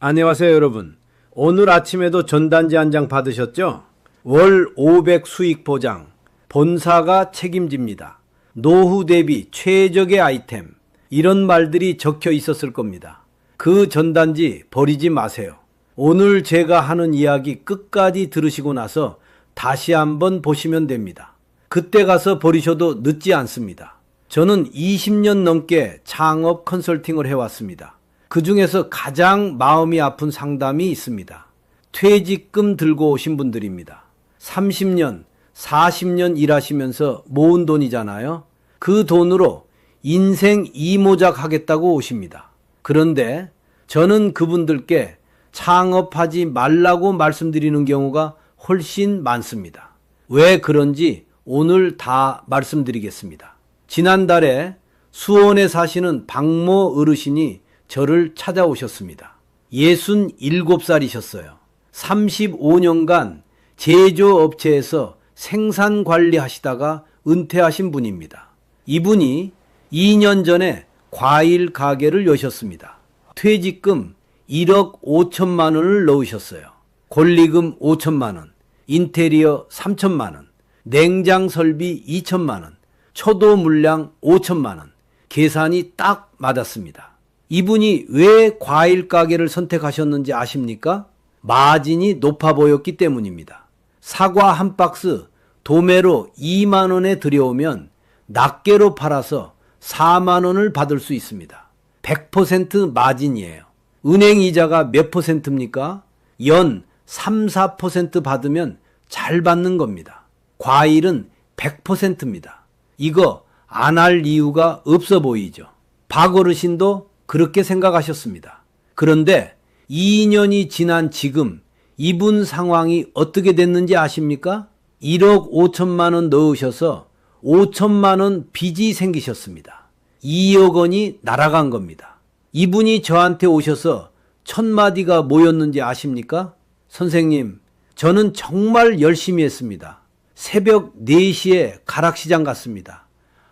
안녕하세요, 여러분. 오늘 아침에도 전단지 한 장 받으셨죠? 월 500 수익 보장, 본사가 책임집니다. 노후 대비 최적의 아이템, 이런 말들이 적혀 있었을 겁니다. 그 전단지 버리지 마세요. 오늘 제가 하는 이야기 끝까지 들으시고 나서 다시 한번 보시면 됩니다. 그때 가서 버리셔도 늦지 않습니다. 저는 20년 넘게 창업 컨설팅을 해왔습니다. 그 중에서 가장 마음이 아픈 상담이 있습니다. 퇴직금 들고 오신 분들입니다. 30년, 40년 일하시면서 모은 돈이잖아요. 그 돈으로 인생 이모작 하겠다고 오십니다. 그런데 저는 그분들께 창업하지 말라고 말씀드리는 경우가 훨씬 많습니다. 왜 그런지 오늘 다 말씀드리겠습니다. 지난달에 수원에 사시는 박모 어르신이 저를 찾아오셨습니다. 67살이셨어요. 35년간 제조업체에서 생산 관리하시다가 은퇴하신 분입니다. 이분이 2년 전에 과일 가게를 여셨습니다. 퇴직금 1억 5천만 원을 넣으셨어요. 권리금 5천만 원, 인테리어 3천만 원, 냉장 설비 2천만 원, 초도 물량 5천만 원, 계산이 딱 맞았습니다. 이분이 왜 과일 가게를 선택하셨는지 아십니까? 마진이 높아 보였기 때문입니다. 사과 한 박스 도매로 2만 원에 들여오면 낱개로 팔아서 4만 원을 받을 수 있습니다. 100% 마진이에요. 은행 이자가 몇 퍼센트입니까? 연 3, 4% 받으면 잘 받는 겁니다. 과일은 100%입니다. 이거 안 할 이유가 없어 보이죠. 박 어르신도 그렇게 생각하셨습니다. 그런데 2년이 지난 지금 이분 상황이 어떻게 됐는지 아십니까? 1억 5천만 원 넣으셔서 5천만 원 빚이 생기셨습니다. 2억 원이 날아간 겁니다. 이분이 저한테 오셔서 첫 마디가 뭐였는지 아십니까? 선생님, 저는 정말 열심히 했습니다. 새벽 4시에 가락시장 갔습니다.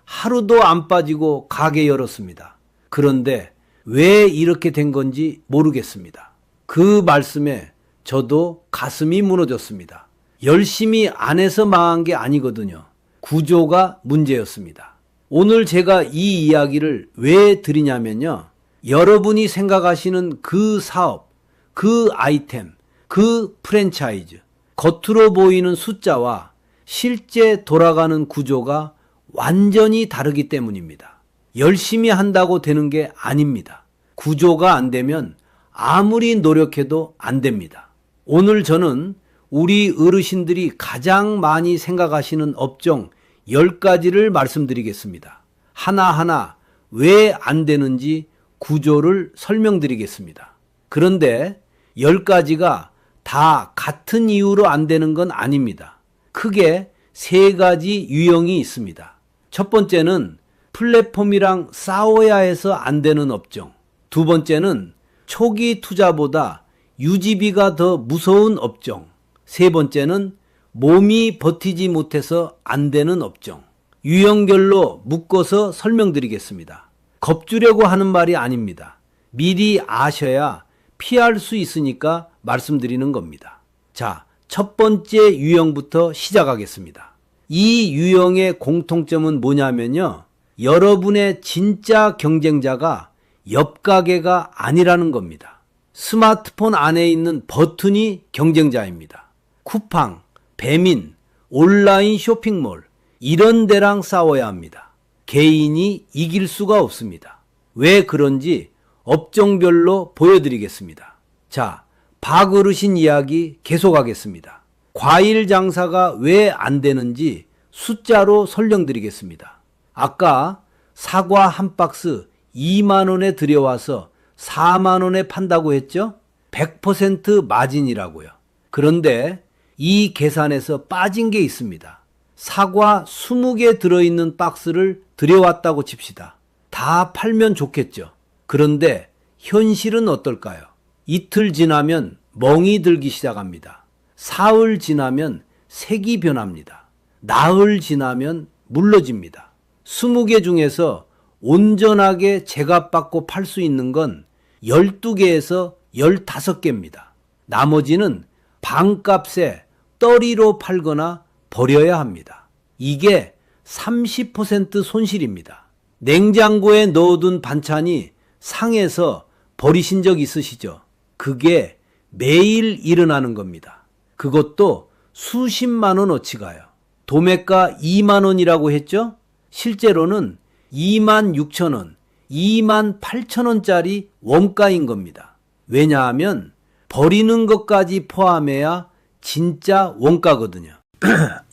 하루도 안 빠지고 가게 열었습니다. 그런데 왜 이렇게 된 건지 모르겠습니다. 그 말씀에 저도 가슴이 무너졌습니다. 열심히 안 해서 망한 게 아니거든요. 구조가 문제였습니다. 오늘 제가 이 이야기를 왜 드리냐면요. 여러분이 생각하시는 그 사업, 그 아이템, 그 프랜차이즈, 겉으로 보이는 숫자와 실제 돌아가는 구조가 완전히 다르기 때문입니다. 열심히 한다고 되는 게 아닙니다. 구조가 안 되면 아무리 노력해도 안 됩니다. 오늘 저는 우리 어르신들이 가장 많이 생각하시는 업종 10가지를 말씀드리겠습니다. 하나하나 왜 안 되는지 구조를 설명드리겠습니다. 그런데 10가지가 다 같은 이유로 안 되는 건 아닙니다. 크게 3가지 유형이 있습니다. 첫 번째는 플랫폼이랑 싸워야 해서 안 되는 업종. 두 번째는 초기 투자보다 유지비가 더 무서운 업종. 세 번째는 몸이 버티지 못해서 안 되는 업종. 유형별로 묶어서 설명드리겠습니다. 겁주려고 하는 말이 아닙니다. 미리 아셔야 피할 수 있으니까 말씀드리는 겁니다. 자, 첫 번째 유형부터 시작하겠습니다. 이 유형의 공통점은 뭐냐면요. 여러분의 진짜 경쟁자가 옆 가게가 아니라는 겁니다. 스마트폰 안에 있는 버튼이 경쟁자입니다. 쿠팡, 배민, 온라인 쇼핑몰 이런 데랑 싸워야 합니다. 개인이 이길 수가 없습니다. 왜 그런지 업종별로 보여드리겠습니다. 자, 박 어르신 이야기 계속하겠습니다. 과일 장사가 왜 안 되는지 숫자로 설명드리겠습니다. 아까 사과 한 박스 2만 원에 들여와서 4만 원에 판다고 했죠? 100% 마진이라고요. 그런데 이 계산에서 빠진 게 있습니다. 사과 20개 들어있는 박스를 들여왔다고 칩시다. 다 팔면 좋겠죠. 그런데 현실은 어떨까요? 이틀 지나면 멍이 들기 시작합니다. 사흘 지나면 색이 변합니다. 나흘 지나면 물러집니다. 20개 중에서 온전하게 제값 받고 팔 수 있는 건 12개에서 15개입니다. 나머지는 반값에 떨이로 팔거나 버려야 합니다. 이게 30% 손실입니다. 냉장고에 넣어둔 반찬이 상해서 버리신 적 있으시죠? 그게 매일 일어나는 겁니다. 그것도 수십만 원어치 가요. 도매가 2만 원이라고 했죠? 실제로는 2만 6천 원, 2만 8천 원짜리 원가인 겁니다. 왜냐하면 버리는 것까지 포함해야 진짜 원가거든요.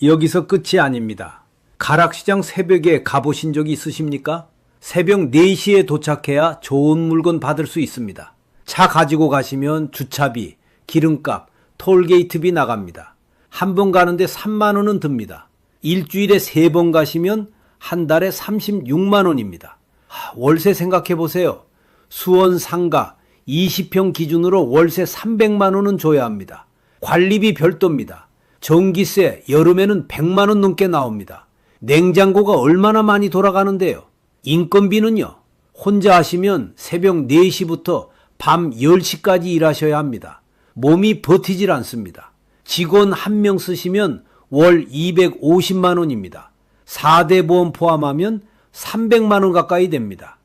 여기서 끝이 아닙니다. 가락시장 새벽에 가보신 적이 있으십니까? 새벽 4시에 도착해야 좋은 물건 받을 수 있습니다. 차 가지고 가시면 주차비, 기름값, 톨게이트비 나갑니다. 한 번 가는데 3만 원은 듭니다. 일주일에 3번 가시면 한 달에 36만 원입니다. 월세 생각해 보세요. 수원 상가 20평 기준으로 월세 300만 원은 줘야 합니다. 관리비 별도입니다. 전기세 여름에는 100만 원 넘게 나옵니다. 냉장고가 얼마나 많이 돌아가는데요. 인건비는요. 혼자 하시면 새벽 4시부터 밤 10시까지 일하셔야 합니다. 몸이 버티질 않습니다. 직원 1명 쓰시면 월 250만 원입니다. 4대 보험 포함하면 300만 원 가까이 됩니다.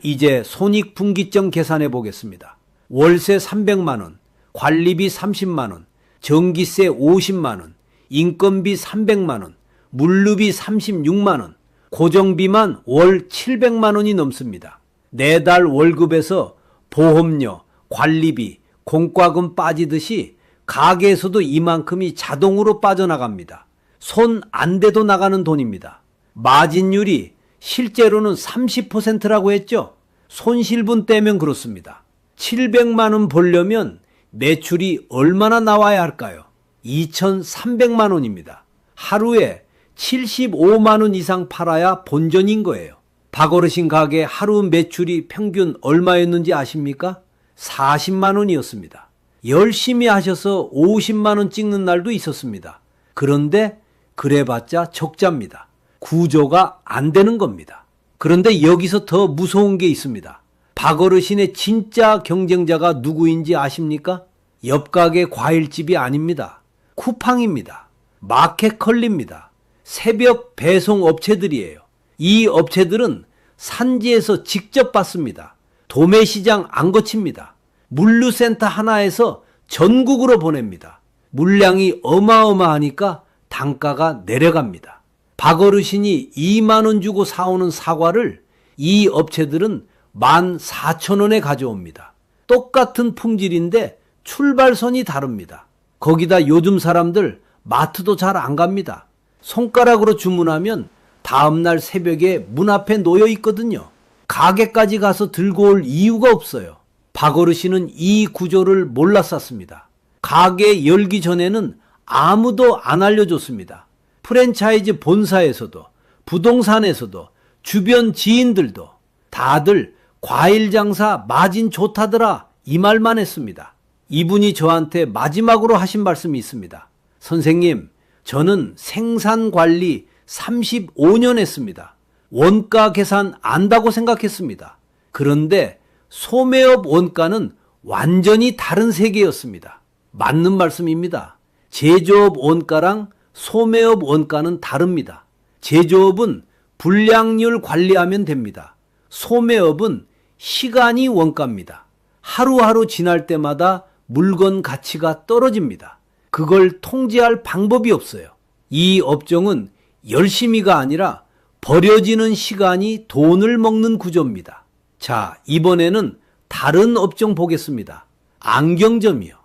이제 손익분기점 계산해 보겠습니다. 월세 300만 원, 관리비 30만 원, 전기세 50만 원, 인건비 300만 원, 물류비 36만 원, 고정비만 월 700만 원이 넘습니다. 4달 월급에서 보험료, 관리비, 공과금 빠지듯이 가게에서도 이만큼이 자동으로 빠져나갑니다. 손 안 대도 나가는 돈입니다. 마진율이 실제로는 30%라고 했죠. 손실분 떼면 그렇습니다. 700만 원 벌려면 매출이 얼마나 나와야 할까요? 2,300만 원입니다. 하루에 75만 원 이상 팔아야 본전인 거예요. 박어르신 가게 하루 매출이 평균 얼마였는지 아십니까? 40만 원이었습니다. 열심히 하셔서 50만 원 찍는 날도 있었습니다. 그런데 그래봤자 적자입니다. 구조가 안 되는 겁니다. 그런데 여기서 더 무서운 게 있습니다. 박어르신의 진짜 경쟁자가 누구인지 아십니까? 옆 가게 과일집이 아닙니다. 쿠팡입니다. 마켓컬리입니다. 새벽 배송 업체들이에요. 이 업체들은 산지에서 직접 받습니다. 도매시장 안 거칩니다. 물류센터 하나에서 전국으로 보냅니다. 물량이 어마어마하니까 단가가 내려갑니다. 박어르신이 2만 원 주고 사오는 사과를 이 업체들은 14,000원에 가져옵니다. 똑같은 품질인데 출발선이 다릅니다. 거기다 요즘 사람들 마트도 잘 안 갑니다. 손가락으로 주문하면 다음날 새벽에 문 앞에 놓여 있거든요. 가게까지 가서 들고 올 이유가 없어요. 박어르신은 이 구조를 몰랐었습니다. 가게 열기 전에는 아무도 안 알려줬습니다. 프랜차이즈 본사에서도 부동산에서도 주변 지인들도 다들 과일 장사 마진 좋다더라 이 말만 했습니다. 이분이 저한테 마지막으로 하신 말씀이 있습니다. 선생님, 저는 생산관리 35년 했습니다. 원가 계산 안다고 생각했습니다. 그런데 소매업 원가는 완전히 다른 세계였습니다. 맞는 말씀입니다. 제조업 원가랑 소매업 원가는 다릅니다. 제조업은 불량률 관리하면 됩니다. 소매업은 시간이 원가입니다. 하루하루 지날 때마다 물건 가치가 떨어집니다. 그걸 통제할 방법이 없어요. 이 업종은 열심히가 아니라 버려지는 시간이 돈을 먹는 구조입니다. 자, 이번에는 다른 업종 보겠습니다. 안경점이요.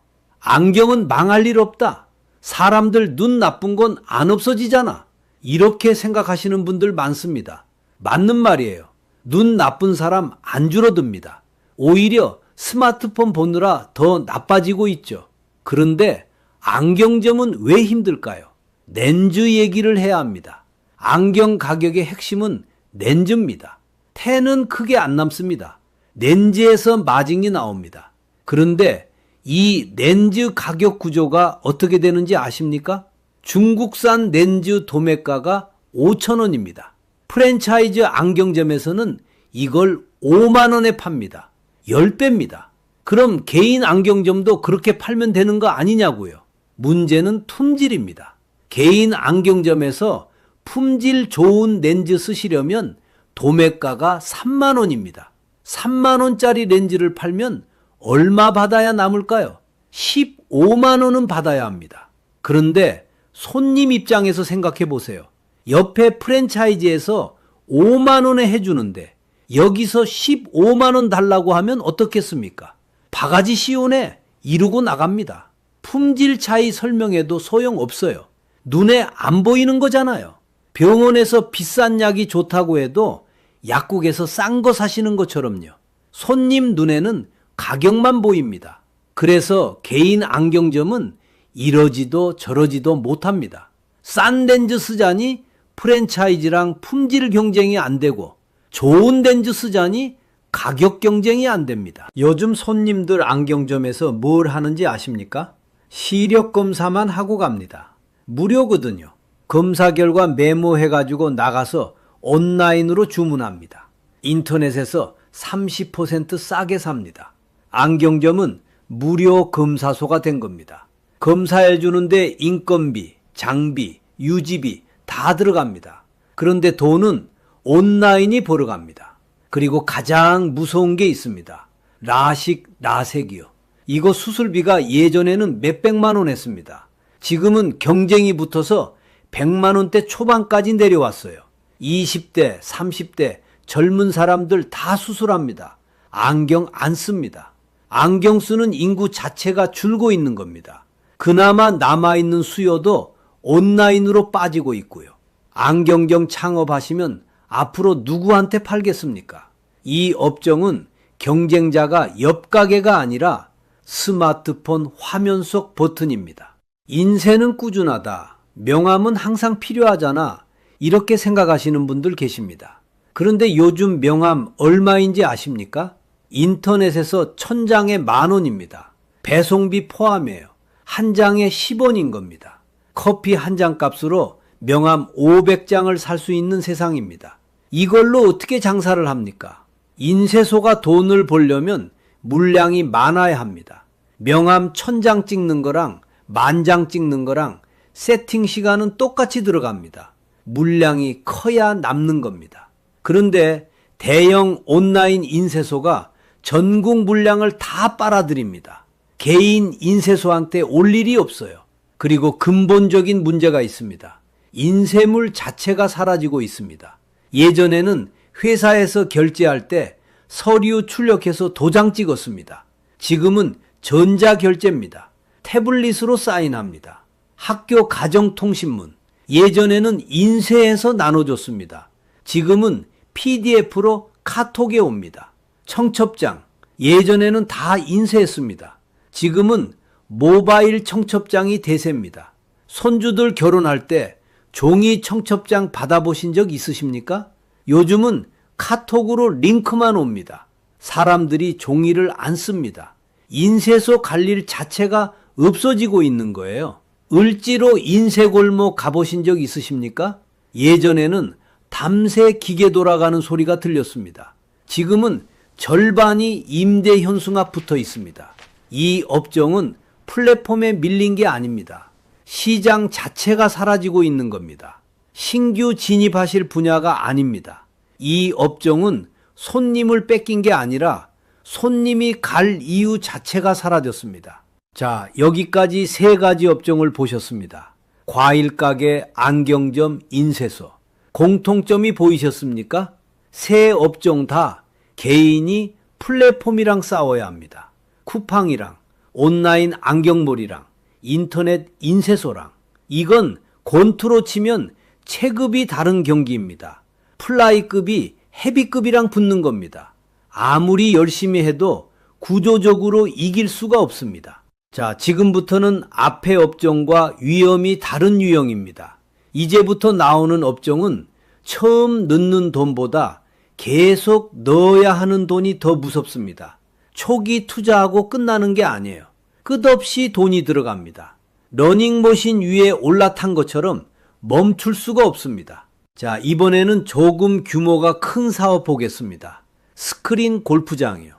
안경은 망할 일 없다. 사람들 눈 나쁜 건 안 없어지잖아. 이렇게 생각하시는 분들 많습니다. 맞는 말이에요. 눈 나쁜 사람 안 줄어듭니다. 오히려 스마트폰 보느라 더 나빠지고 있죠. 그런데 안경점은 왜 힘들까요? 렌즈 얘기를 해야 합니다. 안경 가격의 핵심은 렌즈입니다. 텐은 크게 안 남습니다. 렌즈에서 마진이 나옵니다. 그런데 이 렌즈 가격 구조가 어떻게 되는지 아십니까? 중국산 렌즈 도매가가 5,000원입니다. 프랜차이즈 안경점에서는 이걸 5만 원에 팝니다. 10배입니다. 그럼 개인 안경점도 그렇게 팔면 되는 거 아니냐고요. 문제는 품질입니다. 개인 안경점에서 품질 좋은 렌즈 쓰시려면 도매가가 3만 원입니다. 3만 원짜리 렌즈를 팔면 얼마 받아야 남을까요? 15만 원은 받아야 합니다. 그런데 손님 입장에서 생각해 보세요. 옆에 프랜차이즈에서 5만 원에 해주는데 여기서 15만 원 달라고 하면 어떻겠습니까? 바가지 씌우네 이러고 나갑니다. 품질 차이 설명해도 소용없어요. 눈에 안 보이는 거잖아요. 병원에서 비싼 약이 좋다고 해도 약국에서 싼 거 사시는 것처럼요. 손님 눈에는 가격만 보입니다. 그래서 개인 안경점은 이러지도 저러지도 못합니다. 싼 렌즈 쓰자니 프랜차이즈랑 품질 경쟁이 안 되고 좋은 렌즈 쓰자니 가격 경쟁이 안 됩니다. 요즘 손님들 안경점에서 뭘 하는지 아십니까? 시력 검사만 하고 갑니다. 무료거든요. 검사 결과 메모해가지고 나가서 온라인으로 주문합니다. 인터넷에서 30% 싸게 삽니다. 안경점은 무료 검사소가 된 겁니다. 검사해 주는데 인건비, 장비, 유지비 다 들어갑니다. 그런데 돈은 온라인이 벌어갑니다. 그리고 가장 무서운 게 있습니다. 라식, 라섹이요. 이거 수술비가 예전에는 몇백만 원 했습니다. 지금은 경쟁이 붙어서 100만 원대 초반까지 내려왔어요. 20대, 30대 젊은 사람들 다 수술합니다. 안경 안 씁니다. 안경 쓰는 인구 자체가 줄고 있는 겁니다. 그나마 남아있는 수요도 온라인으로 빠지고 있고요. 안경점 창업하시면 앞으로 누구한테 팔겠습니까? 이 업종은 경쟁자가 옆 가게가 아니라 스마트폰 화면 속 버튼입니다. 인쇄는 꾸준하다. 명함은 항상 필요하잖아. 이렇게 생각하시는 분들 계십니다. 그런데 요즘 명함 얼마인지 아십니까? 인터넷에서 1000장에 10,000원입니다. 배송비 포함이에요. 한 장에 10원인 겁니다. 커피 한 잔 값으로 명함 500장을 살 수 있는 세상입니다. 이걸로 어떻게 장사를 합니까? 인쇄소가 돈을 벌려면 물량이 많아야 합니다. 명함 1000장 찍는 거랑 10,000장 찍는 거랑 세팅 시간은 똑같이 들어갑니다. 물량이 커야 남는 겁니다. 그런데 대형 온라인 인쇄소가 전국 물량을 다 빨아들입니다. 개인 인쇄소한테 올 일이 없어요. 그리고 근본적인 문제가 있습니다. 인쇄물 자체가 사라지고 있습니다. 예전에는 회사에서 결제할 때 서류 출력해서 도장 찍었습니다. 지금은 전자결제입니다. 태블릿으로 사인합니다. 학교 가정통신문, 예전에는 인쇄해서 나눠줬습니다. 지금은 PDF로 카톡에 옵니다. 청첩장, 예전에는 다 인쇄했습니다. 지금은 모바일 청첩장이 대세입니다. 손주들 결혼할 때 종이 청첩장 받아보신 적 있으십니까? 요즘은 카톡으로 링크만 옵니다. 사람들이 종이를 안 씁니다. 인쇄소 갈 일 자체가 없어지고 있는 거예요. 을지로 인쇄골목 가보신 적 있으십니까? 예전에는 밤새 기계 돌아가는 소리가 들렸습니다. 지금은 절반이 임대 현수막 붙어 있습니다. 이 업종은 플랫폼에 밀린 게 아닙니다. 시장 자체가 사라지고 있는 겁니다. 신규 진입하실 분야가 아닙니다. 이 업종은 손님을 뺏긴 게 아니라 손님이 갈 이유 자체가 사라졌습니다. 자, 여기까지 세 가지 업종을 보셨습니다. 과일 가게, 안경점, 인쇄소. 공통점이 보이셨습니까? 세 업종 다 개인이 플랫폼이랑 싸워야 합니다. 쿠팡이랑, 온라인 안경몰이랑, 인터넷 인쇄소랑. 이건 권투로 치면 체급이 다른 경기입니다. 플라이급이 헤비급이랑 붙는 겁니다. 아무리 열심히 해도 구조적으로 이길 수가 없습니다. 자, 지금부터는 앞의 업종과 위험이 다른 유형입니다. 이제부터 나오는 업종은 처음 넣는 돈보다 계속 넣어야 하는 돈이 더 무섭습니다. 초기 투자하고 끝나는 게 아니에요. 끝없이 돈이 들어갑니다. 러닝머신 위에 올라탄 것처럼 멈출 수가 없습니다. 자, 이번에는 조금 규모가 큰 사업 보겠습니다. 스크린 골프장이요.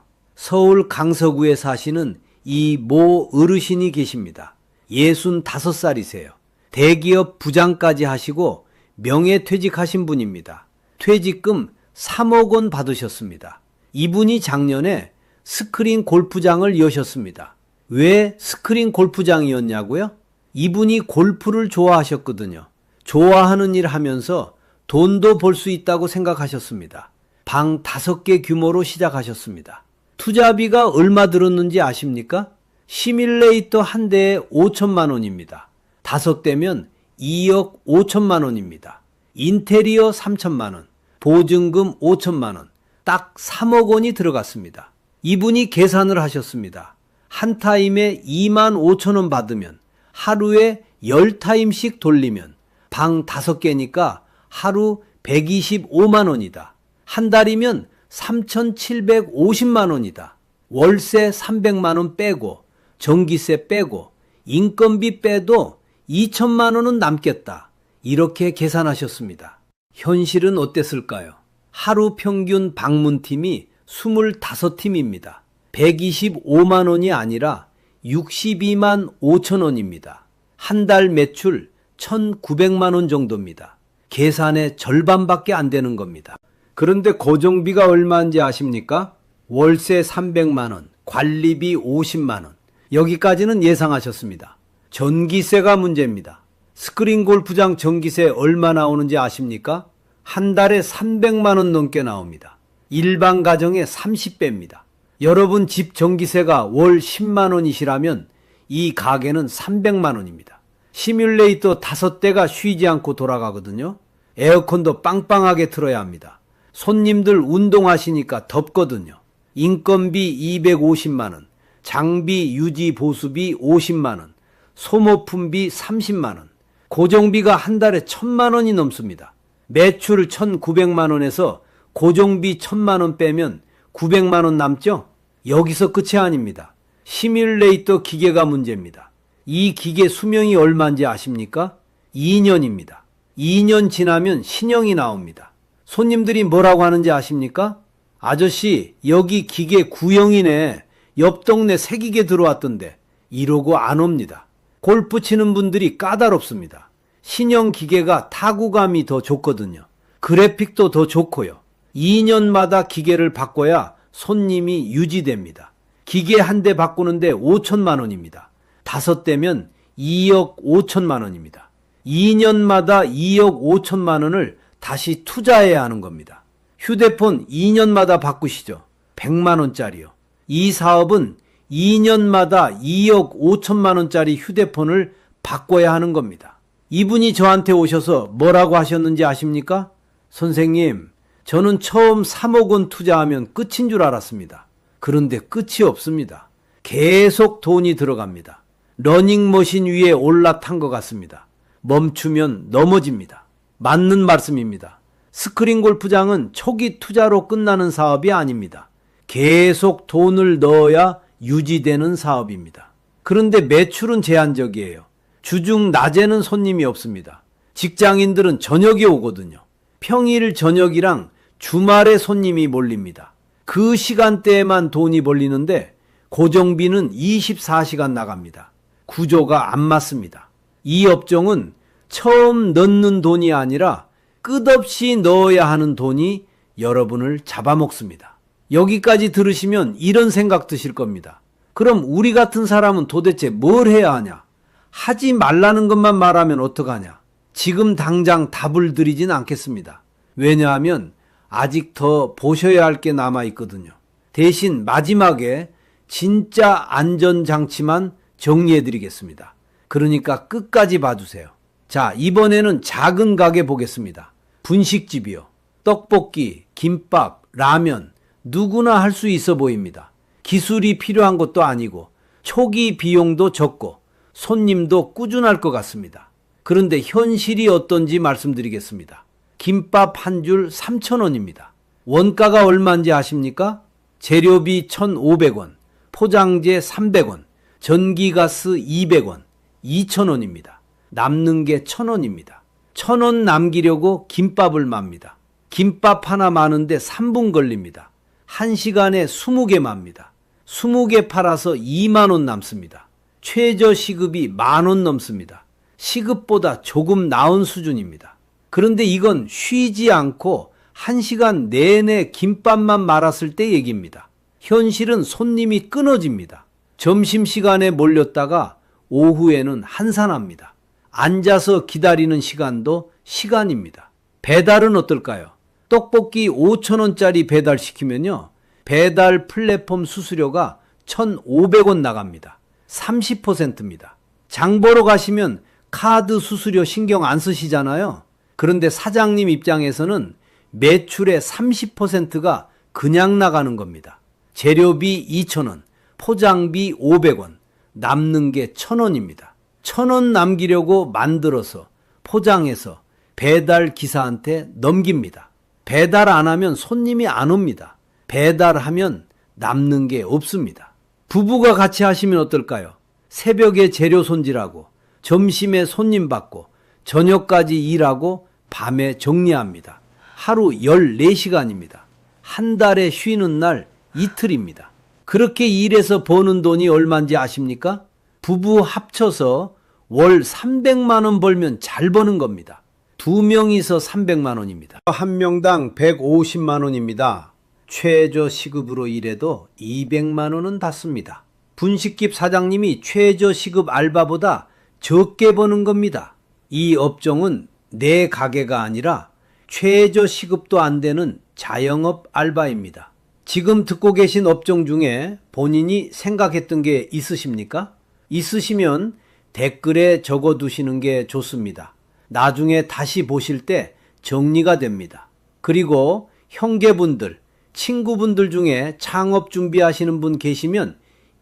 서울 강서구에 사시는 이 모 어르신이 계십니다. 65살이세요. 대기업 부장까지 하시고 명예퇴직하신 분입니다. 퇴직금 3억 원 받으셨습니다. 이분이 작년에 스크린 골프장을 여셨습니다. 왜 스크린 골프장이었냐고요? 이분이 골프를 좋아하셨거든요. 좋아하는 일 하면서 돈도 벌 수 있다고 생각하셨습니다. 방 5개 규모로 시작하셨습니다. 투자비가 얼마 들었는지 아십니까? 시뮬레이터 한 대에 5천만 원입니다. 5대면 2억 5천만 원입니다. 인테리어 3천만 원, 보증금 5천만 원, 딱 3억 원이 들어갔습니다. 이분이 계산을 하셨습니다. 한 타임에 2만 5천 원 받으면 하루에 10타임씩 돌리면 방 5개니까 하루 125만 원이다. 한 달이면 3,750만 원이다. 월세 300만 원 빼고 전기세 빼고 인건비 빼도 2천만 원은 남겠다. 이렇게 계산하셨습니다. 현실은 어땠을까요? 하루 평균 방문팀이 25팀입니다. 125만 원이 아니라 62만 5천 원입니다. 한 달 매출 1,900만 원 정도입니다. 계산의 절반밖에 안 되는 겁니다. 그런데 고정비가 얼마인지 아십니까? 월세 300만 원, 관리비 50만 원. 여기까지는 예상하셨습니다. 전기세가 문제입니다. 스크린 골프장 전기세 얼마 나오는지 아십니까? 한 달에 300만 원 넘게 나옵니다. 일반 가정의 30배입니다. 여러분 집 전기세가 월 10만 원이시라면 이 가게는 300만 원입니다. 시뮬레이터 5대가 쉬지 않고 돌아가거든요. 에어컨도 빵빵하게 틀어야 합니다. 손님들 운동하시니까 덥거든요. 인건비 250만 원, 장비 유지 보수비 50만 원, 소모품비 30만 원, 고정비가 한 달에 1,000만 원이 넘습니다. 매출 1,900만 원에서 고정비 1,000만 원 빼면 900만 원 남죠? 여기서 끝이 아닙니다. 시뮬레이터 기계가 문제입니다. 이 기계 수명이 얼마인지 아십니까? 2년입니다. 2년 지나면 신형이 나옵니다. 손님들이 뭐라고 하는지 아십니까? 아저씨, 여기 기계 구형이네. 옆 동네 새 기계 들어왔던데. 이러고 안 옵니다. 골프 치는 분들이 까다롭습니다. 신형 기계가 타구감이 더 좋거든요. 그래픽도 더 좋고요. 2년마다 기계를 바꿔야 손님이 유지됩니다. 기계 한 대 바꾸는데 5천만 원입니다. 5대면 2억 5천만 원입니다. 2년마다 2억 5천만 원을 다시 투자해야 하는 겁니다. 휴대폰 2년마다 바꾸시죠. 100만 원짜리요. 이 사업은 2년마다 2억 5천만 원짜리 휴대폰을 바꿔야 하는 겁니다. 이분이 저한테 오셔서 뭐라고 하셨는지 아십니까? 선생님, 저는 처음 3억 원 투자하면 끝인 줄 알았습니다. 그런데 끝이 없습니다. 계속 돈이 들어갑니다. 러닝머신 위에 올라탄 것 같습니다. 멈추면 넘어집니다. 맞는 말씀입니다. 스크린 골프장은 초기 투자로 끝나는 사업이 아닙니다. 계속 돈을 넣어야 유지되는 사업입니다. 그런데 매출은 제한적이에요. 주중 낮에는 손님이 없습니다. 직장인들은 저녁에 오거든요. 평일 저녁이랑 주말에 손님이 몰립니다. 그 시간대에만 돈이 벌리는데 고정비는 24시간 나갑니다. 구조가 안 맞습니다. 이 업종은 처음 넣는 돈이 아니라 끝없이 넣어야 하는 돈이 여러분을 잡아먹습니다. 여기까지 들으시면 이런 생각 드실 겁니다. 그럼 우리 같은 사람은 도대체 뭘 해야 하냐? 하지 말라는 것만 말하면 어떡하냐? 지금 당장 답을 드리진 않겠습니다. 왜냐하면 아직 더 보셔야 할 게 남아 있거든요. 대신 마지막에 진짜 안전장치만 정리해 드리겠습니다. 그러니까 끝까지 봐주세요. 자, 이번에는 작은 가게 보겠습니다. 분식집이요. 떡볶이, 김밥, 라면 누구나 할 수 있어 보입니다. 기술이 필요한 것도 아니고 초기 비용도 적고 손님도 꾸준할 것 같습니다. 그런데 현실이 어떤지 말씀드리겠습니다. 김밥 한 줄 3,000원입니다. 원가가 얼마인지 아십니까? 재료비 1,500원, 포장재 300원, 전기가스 200원, 2,000원입니다. 남는 게 1,000원입니다. 1,000원 남기려고 김밥을 맙니다. 김밥 하나 마는데 3분 걸립니다. 1시간에 20개 맙니다. 20개 팔아서 2만 원 남습니다. 최저 시급이 10,000원 넘습니다. 시급보다 조금 나은 수준입니다. 그런데 이건 쉬지 않고 1시간 내내 김밥만 말았을 때 얘기입니다. 현실은 손님이 끊어집니다. 점심시간에 몰렸다가 오후에는 한산합니다. 앉아서 기다리는 시간도 시간입니다. 배달은 어떨까요? 떡볶이 5,000원짜리 배달시키면요, 배달 플랫폼 수수료가 1,500원 나갑니다. 30%입니다. 장 보러 가시면 카드 수수료 신경 안 쓰시잖아요. 그런데 사장님 입장에서는 매출의 30%가 그냥 나가는 겁니다. 재료비 2,000원, 포장비 500원, 남는 게 1,000원입니다. 1,000원 남기려고 만들어서 포장해서 배달 기사한테 넘깁니다. 배달 안 하면 손님이 안 옵니다. 배달하면 남는 게 없습니다. 부부가 같이 하시면 어떨까요? 새벽에 재료 손질하고 점심에 손님 받고 저녁까지 일하고 밤에 정리합니다. 하루 14시간입니다. 한 달에 쉬는 날 이틀입니다. 그렇게 일해서 버는 돈이 얼마인지 아십니까? 부부 합쳐서 월 300만 원 벌면 잘 버는 겁니다. 2명이서 300만 원입니다. 한 명당 150만 원입니다. 최저 시급으로 일해도 200만 원은 받습니다. 분식집 사장님이 최저 시급 알바보다 적게 버는 겁니다. 이 업종은 내 가게가 아니라 최저 시급도 안 되는 자영업 알바입니다. 지금 듣고 계신 업종 중에 본인이 생각했던 게 있으십니까? 있으시면 댓글에 적어두시는 게 좋습니다. 나중에 다시 보실 때 정리가 됩니다. 그리고 형제분들, 친구분들 중에 창업 준비하시는 분 계시면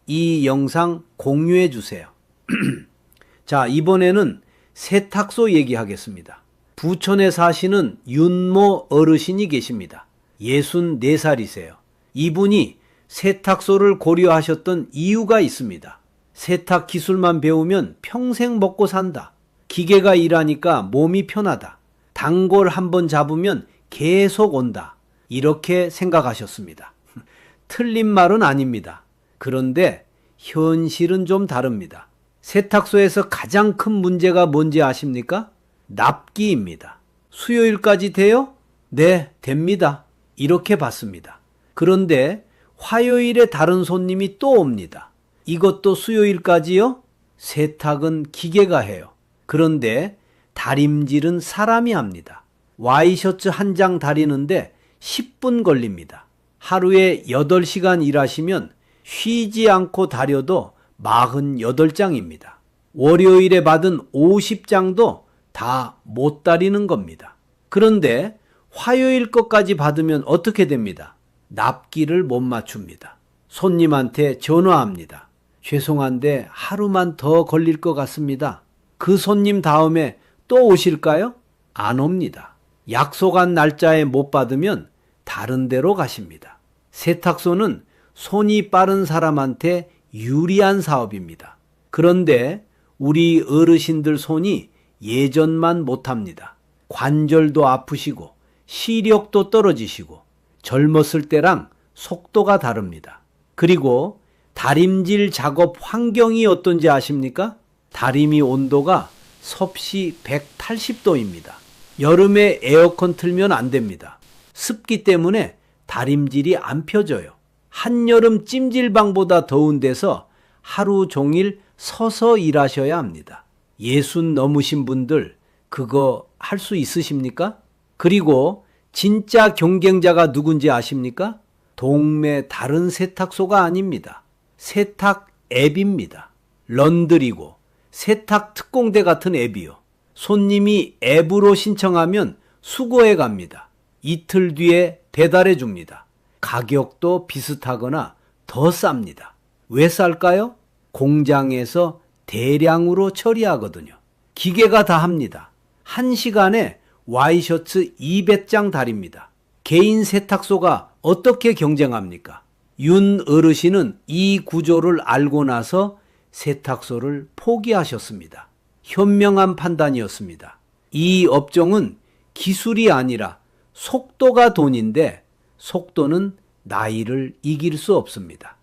이 영상 공유해 주세요. 자, 이번에는 세탁소 얘기하겠습니다. 부천에 사시는 윤모 어르신이 계십니다. 64살이세요. 이분이 세탁소를 고려하셨던 이유가 있습니다. 세탁 기술만 배우면 평생 먹고 산다. 기계가 일하니까 몸이 편하다. 단골 한번 잡으면 계속 온다. 이렇게 생각하셨습니다. 틀린 말은 아닙니다. 그런데 현실은 좀 다릅니다. 세탁소에서 가장 큰 문제가 뭔지 아십니까? 납기입니다. 수요일까지 돼요? 네, 됩니다. 이렇게 받습니다. 그런데 화요일에 다른 손님이 또 옵니다. 이것도 수요일까지요? 세탁은 기계가 해요. 그런데 다림질은 사람이 합니다. 와이셔츠 한 장 다리는데 10분 걸립니다. 하루에 8시간 일하시면 쉬지 않고 다려도 48장입니다. 월요일에 받은 50장도 다 못 다리는 겁니다. 그런데 화요일 것까지 받으면 어떻게 됩니다? 납기를 못 맞춥니다. 손님한테 전화합니다. 죄송한데 하루만 더 걸릴 것 같습니다. 그 손님 다음에 또 오실까요? 안 옵니다. 약속한 날짜에 못 받으면 다른 데로 가십니다. 세탁소는 손이 빠른 사람한테 유리한 사업입니다. 그런데 우리 어르신들 손이 예전만 못합니다. 관절도 아프시고 시력도 떨어지시고 젊었을 때랑 속도가 다릅니다. 그리고 다림질 작업 환경이 어떤지 아십니까? 다리미 온도가 섭씨 180도입니다. 여름에 에어컨 틀면 안 됩니다. 습기 때문에 다림질이 안 펴져요. 한여름 찜질방보다 더운 데서 하루 종일 서서 일하셔야 합니다. 60 넘으신 분들 그거 할 수 있으십니까? 그리고 진짜 경쟁자가 누군지 아십니까? 동네 다른 세탁소가 아닙니다. 세탁 앱입니다. 런드리고 세탁 특공대 같은 앱이요. 손님이 앱으로 신청하면 수거해 갑니다. 이틀 뒤에 배달해 줍니다. 가격도 비슷하거나 더 쌉니다. 왜 쌀까요? 공장에서 대량으로 처리하거든요. 기계가 다 합니다. 1시간에 와이셔츠 200장 다립니다. 개인 세탁소가 어떻게 경쟁합니까? 윤 어르신은 이 구조를 알고 나서 세탁소를 포기하셨습니다. 현명한 판단이었습니다. 이 업종은 기술이 아니라 속도가 돈인데 속도는 나이를 이길 수 없습니다.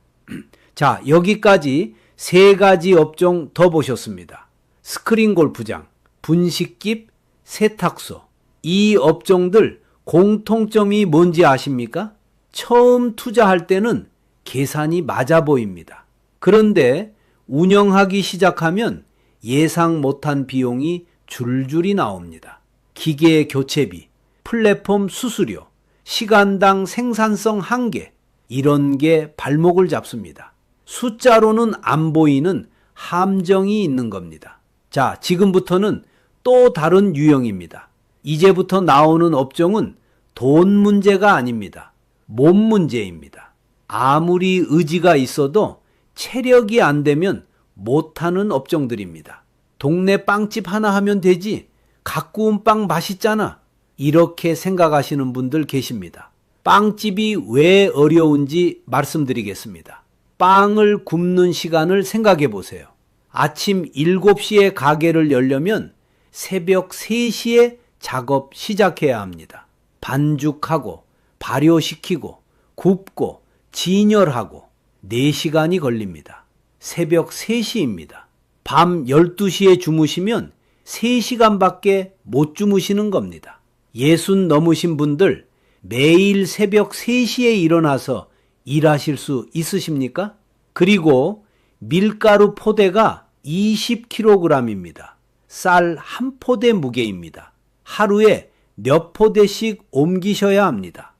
자, 여기까지 3가지 업종 더 보셨습니다. 스크린 골프장, 분식집, 세탁소. 이 업종들 공통점이 뭔지 아십니까? 처음 투자할 때는 계산이 맞아 보입니다. 그런데 운영하기 시작하면 예상 못한 비용이 줄줄이 나옵니다. 기계 교체비, 플랫폼 수수료, 시간당 생산성 한계, 이런 게 발목을 잡습니다. 숫자로는 안 보이는 함정이 있는 겁니다. 자, 지금부터는 또 다른 유형입니다. 이제부터 나오는 업종은 돈 문제가 아닙니다. 몸 문제입니다. 아무리 의지가 있어도 체력이 안 되면 못하는 업종들입니다. 동네 빵집 하나 하면 되지. 갖고 온 빵 맛있잖아. 이렇게 생각하시는 분들 계십니다. 빵집이 왜 어려운지 말씀드리겠습니다. 빵을 굽는 시간을 생각해 보세요. 아침 7시에 가게를 열려면 새벽 3시에 작업 시작해야 합니다. 반죽하고 발효시키고 굽고 진열하고 4시간이 걸립니다. 새벽 3시입니다. 밤 12시에 주무시면 3시간밖에 못 주무시는 겁니다. 60 넘으신 분들 매일 새벽 3시에 일어나서 일하실 수 있으십니까? 그리고 밀가루 포대가 20kg입니다. 쌀 한 포대 무게입니다. 하루에 몇 포대씩 옮기셔야 합니다.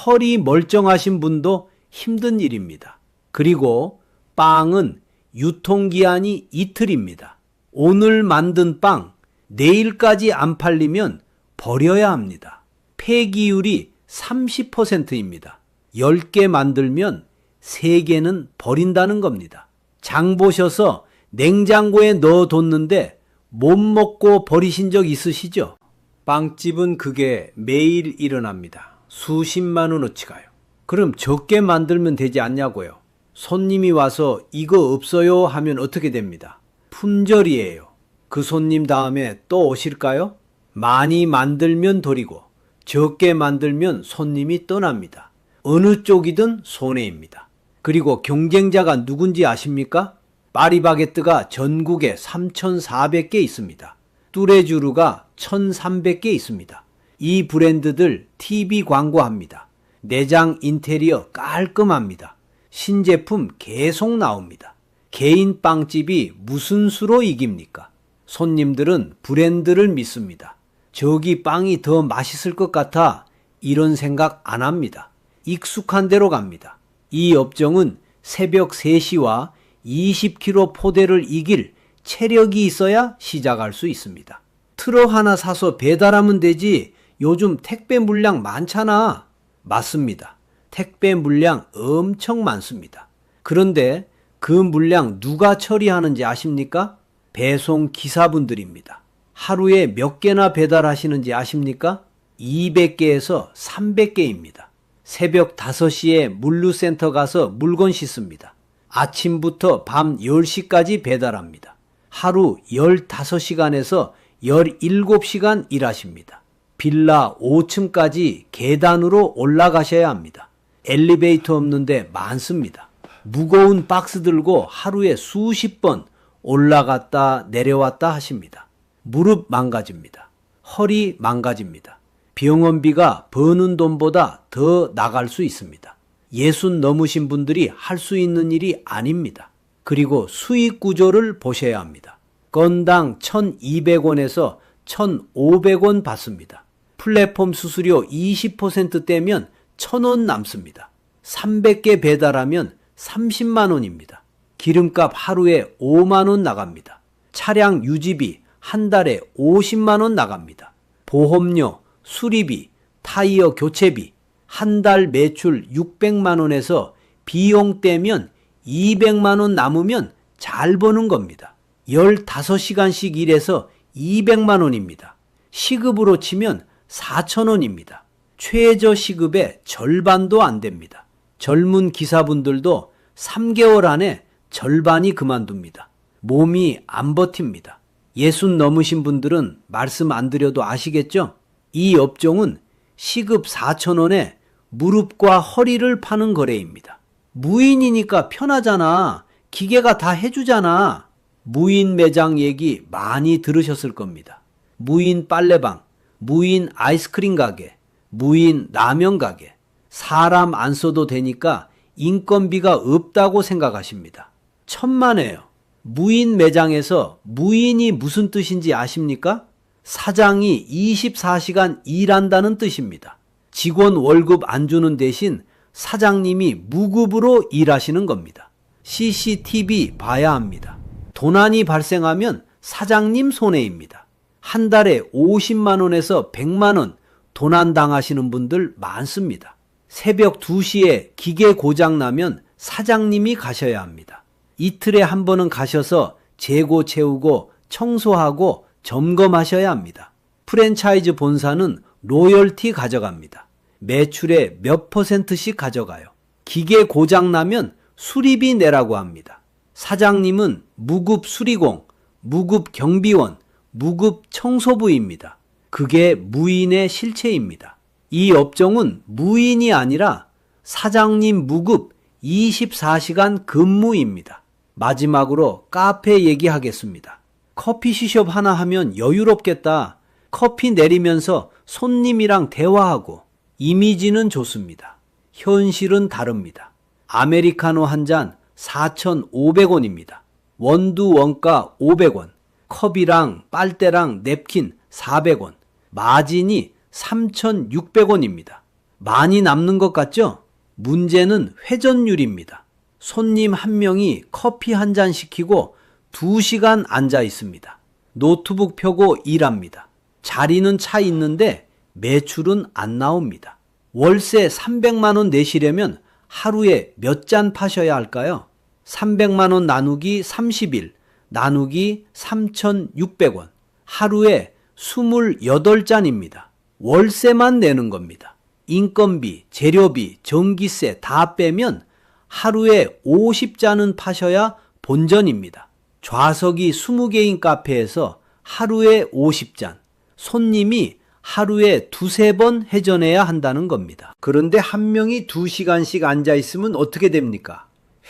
허리 멀쩡하신 분도 힘든 일입니다. 그리고 빵은 유통기한이 이틀입니다. 오늘 만든 빵 내일까지 안 팔리면 버려야 합니다. 폐기율이 30%입니다. 10개 만들면 3개는 버린다는 겁니다. 장 보셔서 냉장고에 넣어뒀는데 못 먹고 버리신 적 있으시죠? 빵집은 그게 매일 일어납니다. 수십만 원어치 가요. 그럼 적게 만들면 되지 않냐고요. 손님이 와서 이거 없어요 하면 어떻게 됩니다? 품절이에요. 그 손님 다음에 또 오실까요? 많이 만들면 돌이고 적게 만들면 손님이 떠납니다. 어느 쪽이든 손해입니다. 그리고 경쟁자가 누군지 아십니까? 파리바게뜨가 전국에 3,400개 있습니다. 뚜레쥬르가 1,300개 있습니다. 이 브랜드들 TV 광고합니다. 내장 인테리어 깔끔합니다. 신제품 계속 나옵니다. 개인 빵집이 무슨 수로 이깁니까? 손님들은 브랜드를 믿습니다. 저기 빵이 더 맛있을 것 같아 이런 생각 안 합니다. 익숙한 대로 갑니다. 이 업종은 새벽 3시와 20kg 포대를 이길 체력이 있어야 시작할 수 있습니다. 트럭 하나 사서 배달하면 되지. 요즘 택배 물량 많잖아. 맞습니다. 택배 물량 엄청 많습니다. 그런데 그 물량 누가 처리하는지 아십니까? 배송 기사분들입니다. 하루에 몇 개나 배달하시는지 아십니까? 200개에서 300개입니다. 새벽 5시에 물류센터 가서 물건 싣습니다. 아침부터 밤 10시까지 배달합니다. 하루 15시간에서 17시간 일하십니다. 빌라 5층까지 계단으로 올라가셔야 합니다. 엘리베이터 없는데 많습니다. 무거운 박스 들고 하루에 수십 번 올라갔다 내려왔다 하십니다. 무릎 망가집니다. 허리 망가집니다. 병원비가 버는 돈보다 더 나갈 수 있습니다. 60 넘으신 분들이 할 수 있는 일이 아닙니다. 그리고 수익 구조를 보셔야 합니다. 건당 1,200원에서 1,500원 받습니다. 플랫폼 수수료 20% 떼면 1,000원 남습니다. 300개 배달하면 30만 원입니다. 기름값 하루에 5만 원 나갑니다. 차량 유지비 한 달에 50만 원 나갑니다. 보험료, 수리비, 타이어 교체비, 한 달 매출 600만 원에서 비용 떼면 200만 원 남으면 잘 버는 겁니다. 15시간씩 일해서 200만 원입니다. 시급으로 치면 4천 원입니다. 최저 시급의 절반도 안 됩니다. 젊은 기사분들도 3개월 안에 절반이 그만둡니다. 몸이 안 버팁니다. 60 넘으신 분들은 말씀 안 드려도 아시겠죠? 이 업종은 시급 4천 원에 무릎과 허리를 파는 거래입니다. 무인이니까 편하잖아. 기계가 다 해주잖아. 무인 매장 얘기 많이 들으셨을 겁니다. 무인 빨래방, 무인 아이스크림 가게, 무인 라면 가게. 사람 안 써도 되니까 인건비가 없다고 생각하십니다. 천만에요. 무인 매장에서 무인이 무슨 뜻인지 아십니까? 사장이 24시간 일한다는 뜻입니다. 직원 월급 안 주는 대신 사장님이 무급으로 일하시는 겁니다. CCTV 봐야 합니다. 도난이 발생하면 사장님 손해입니다. 한 달에 50만 원에서 100만 원 도난 당하시는 분들 많습니다. 새벽 2시에 기계 고장 나면 사장님이 가셔야 합니다. 이틀에 한 번은 가셔서 재고 채우고 청소하고 점검하셔야 합니다. 프랜차이즈 본사는 로열티 가져갑니다. 매출의 몇 %씩 가져가요. 기계 고장 나면 수리비 내라고 합니다. 사장님은 무급 수리공, 무급 경비원, 무급 청소부입니다. 그게 무인의 실체입니다. 이 업종은 무인이 아니라 사장님 무급 24시간 근무입니다. 마지막으로 카페 얘기하겠습니다. 커피숍 하나 하면 여유롭겠다. 커피 내리면서 손님이랑 대화하고 이미지는 좋습니다. 현실은 다릅니다. 아메리카노 한 잔 4,500원입니다. 원두 원가 500원, 컵이랑 빨대랑 냅킨 400원, 마진이 3,600원입니다. 많이 남는 것 같죠? 문제는 회전율입니다. 손님 한 명이 커피 한 잔 시키고 2시간 앉아 있습니다. 노트북 펴고 일합니다. 자리는 차 있는데 매출은 안 나옵니다. 월세 300만 원 내시려면 하루에 몇 잔 파셔야 할까요? 300만 원 나누기 30일, 나누기 3,600원. 하루에 28잔입니다. 월세만 내는 겁니다. 인건비, 재료비, 전기세 다 빼면 하루에 50잔은 파셔야 본전입니다. 좌석이 20개인 카페에서 하루에 50잔, 손님이 하루에 2-3번 회전해야 한다는 겁니다. 그런데 한 명이 2시간씩 앉아 있으면 어떻게 됩니까?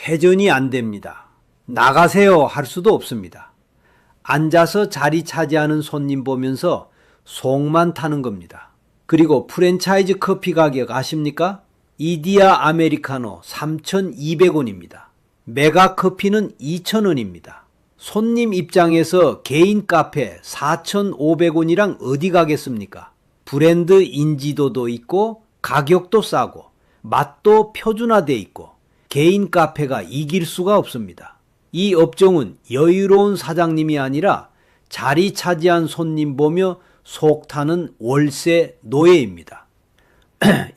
회전이 안 됩니다. 나가세요 할 수도 없습니다. 앉아서 자리 차지하는 손님 보면서 속만 타는 겁니다. 그리고 프랜차이즈 커피 가격 아십니까? 이디야 아메리카노 3,200원입니다. 메가 커피는 2,000원입니다. 손님 입장에서 개인 카페 4,500원이랑 어디 가겠습니까? 브랜드 인지도도 있고 가격도 싸고 맛도 표준화돼 있고 개인 카페가 이길 수가 없습니다. 이 업종은 여유로운 사장님이 아니라 자리 차지한 손님 보며 속 타는 월세 노예입니다.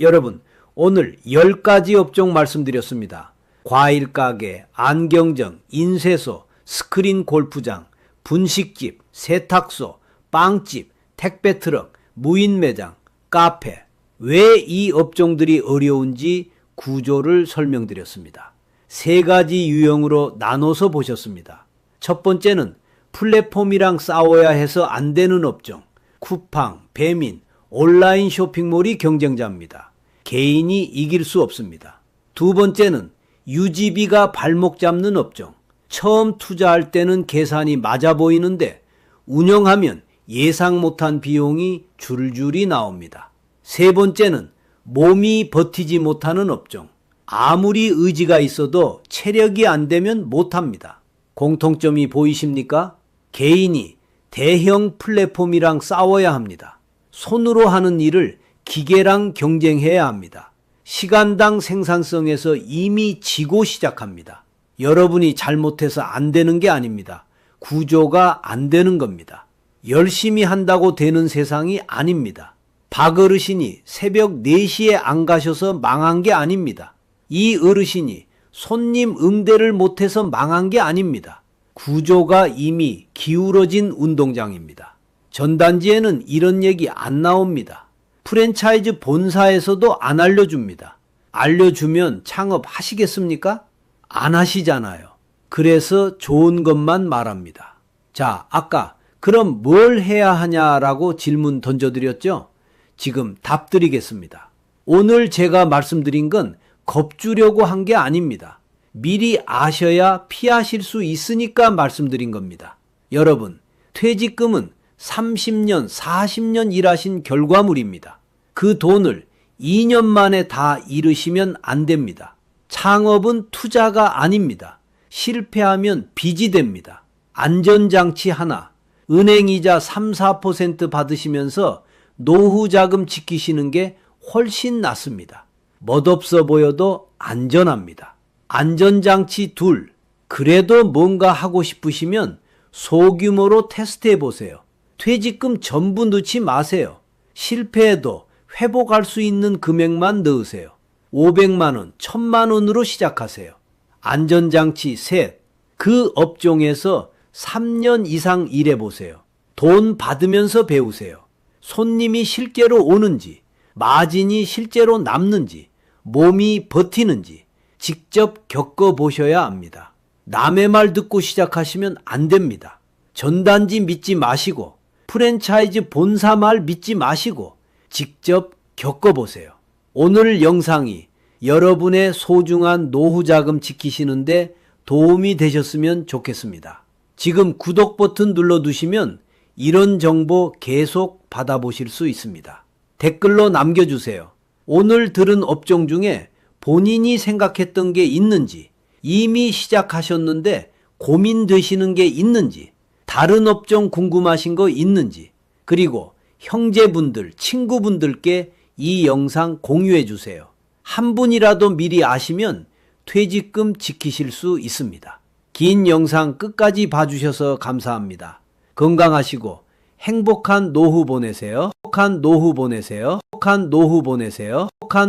여러분, 오늘 10가지 업종 말씀드렸습니다. 과일 가게, 안경점, 인쇄소, 스크린 골프장, 분식집, 세탁소, 빵집, 택배트럭, 무인 매장, 카페. 왜 이 업종들이 어려운지 구조를 설명드렸습니다. 3가지 유형으로 나눠서 보셨습니다. 첫 번째는 플랫폼이랑 싸워야 해서 안 되는 업종. 쿠팡, 배민, 온라인 쇼핑몰이 경쟁자입니다. 개인이 이길 수 없습니다. 두 번째는 유지비가 발목 잡는 업종. 처음 투자할 때는 계산이 맞아 보이는데 운영하면 예상 못한 비용이 줄줄이 나옵니다. 세 번째는 몸이 버티지 못하는 업종. 아무리 의지가 있어도 체력이 안 되면 못합니다. 공통점이 보이십니까? 개인이 대형 플랫폼이랑 싸워야 합니다. 손으로 하는 일을 기계랑 경쟁해야 합니다. 시간당 생산성에서 이미 지고 시작합니다. 여러분이 잘못해서 안 되는 게 아닙니다. 구조가 안 되는 겁니다. 열심히 한다고 되는 세상이 아닙니다. 박 어르신이 새벽 4시에 안 가셔서 망한 게 아닙니다. 이 어르신이 손님 응대를 못해서 망한 게 아닙니다. 구조가 이미 기울어진 운동장입니다. 전단지에는 이런 얘기 안 나옵니다. 프랜차이즈 본사에서도 안 알려줍니다. 알려주면 창업하시겠습니까? 안 하시잖아요. 그래서 좋은 것만 말합니다. 자, 아까 그럼 뭘 해야 하냐라고 질문 던져드렸죠? 지금 답 드리겠습니다. 오늘 제가 말씀드린 건 겁주려고 한 게 아닙니다. 미리 아셔야 피하실 수 있으니까 말씀드린 겁니다. 여러분, 퇴직금은 30년, 40년 일하신 결과물입니다. 그 돈을 2년 만에 다 잃으시면 안 됩니다. 창업은 투자가 아닙니다. 실패하면 빚이 됩니다. 안전장치 하나, 은행이자 3, 4% 받으시면서 노후 자금 지키시는 게 훨씬 낫습니다. 멋없어 보여도 안전합니다. 안전장치 둘, 그래도 뭔가 하고 싶으시면 소규모로 테스트해 보세요. 퇴직금 전부 넣지 마세요. 실패해도 회복할 수 있는 금액만 넣으세요. 500만 원, 1000만 원으로 시작하세요. 안전장치 셋, 그 업종에서 3년 이상 일해보세요. 돈 받으면서 배우세요. 손님이 실제로 오는지, 마진이 실제로 남는지, 몸이 버티는지 직접 겪어보셔야 합니다. 남의 말 듣고 시작하시면 안 됩니다. 전단지 믿지 마시고 프랜차이즈 본사 말 믿지 마시고 직접 겪어보세요. 오늘 영상이 여러분의 소중한 노후 자금 지키시는데 도움이 되셨으면 좋겠습니다. 지금 구독 버튼 눌러두시면 이런 정보 계속 받아보실 수 있습니다. 댓글로 남겨주세요. 오늘 들은 업종 중에 본인이 생각했던 게 있는지, 이미 시작하셨는데 고민되시는 게 있는지, 다른 업종 궁금하신 거 있는지, 그리고 형제분들, 친구분들께 이 영상 공유해 주세요. 한 분이라도 미리 아시면 퇴직금 지키실 수 있습니다. 긴 영상 끝까지 봐주셔서 감사합니다. 건강하시고 행복한 노후 보내세요. 행복한 노후 보내세요. 행복한 노후 보내세요. 행복한